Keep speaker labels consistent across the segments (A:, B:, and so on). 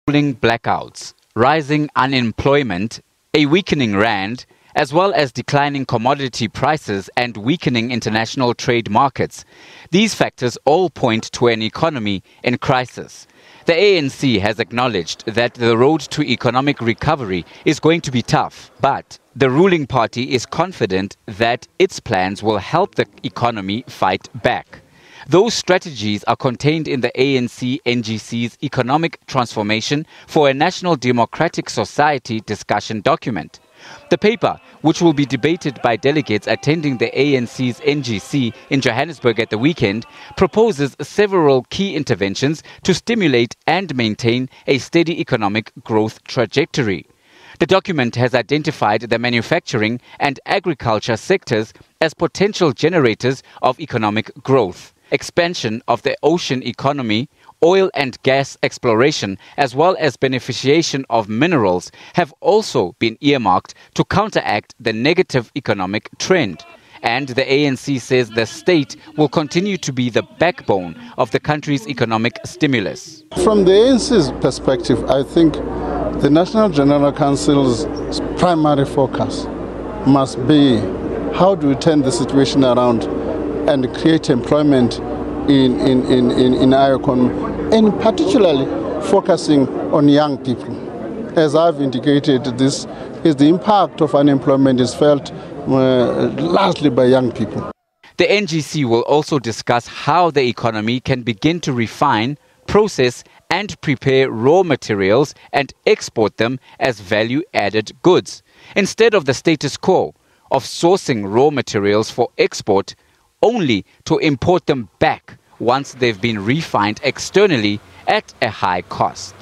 A: rolling blackouts, rising unemployment, a weakening rand, as well as declining commodity prices and weakening international trade markets. These factors all point to an economy in crisis. The ANC has acknowledged that the road to economic recovery is going to be tough, but the ruling party is confident that its plans will help the economy fight back. Those strategies are contained in the ANC-NGC's Economic Transformation for a National Democratic Society discussion document. The paper, which will be debated by delegates attending the ANC's NGC in Johannesburg at the weekend, proposes several key interventions to stimulate and maintain a steady economic growth trajectory. The document has identified the manufacturing and agriculture sectors as potential generators of economic growth. Expansion of the ocean economy, oil and gas exploration, as well as beneficiation of minerals have also been earmarked to counteract the negative economic trend. And the ANC says the state will continue to be the backbone of the country's economic stimulus.
B: From the ANC's perspective, I think the National General Council's primary focus must be how do we turn the situation around and create employment in our economy, and particularly focusing on young people. As I've indicated, this is the impact of unemployment is felt largely by young people.
A: The NGC will also discuss how the economy can begin to refine, process and prepare raw materials and export them as value-added goods, instead of the status quo of sourcing raw materials for export only to import them back once they've been refined externally at a high cost.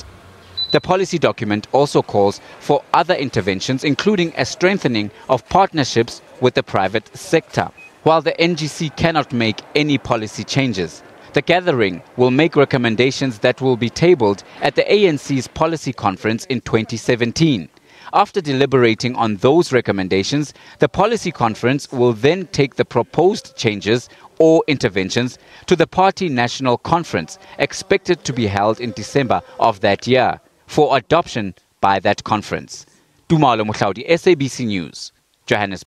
A: The policy document also calls for other interventions, including a strengthening of partnerships with the private sector. While the NGC cannot make any policy changes, the gathering will make recommendations that will be tabled at the ANC's policy conference in 2017. After deliberating on those recommendations, the policy conference will then take the proposed changes or interventions to the party national conference, expected to be held in December of that year, for adoption by that conference. Tumaole, Mohlaoli, SABC News, Johannesburg.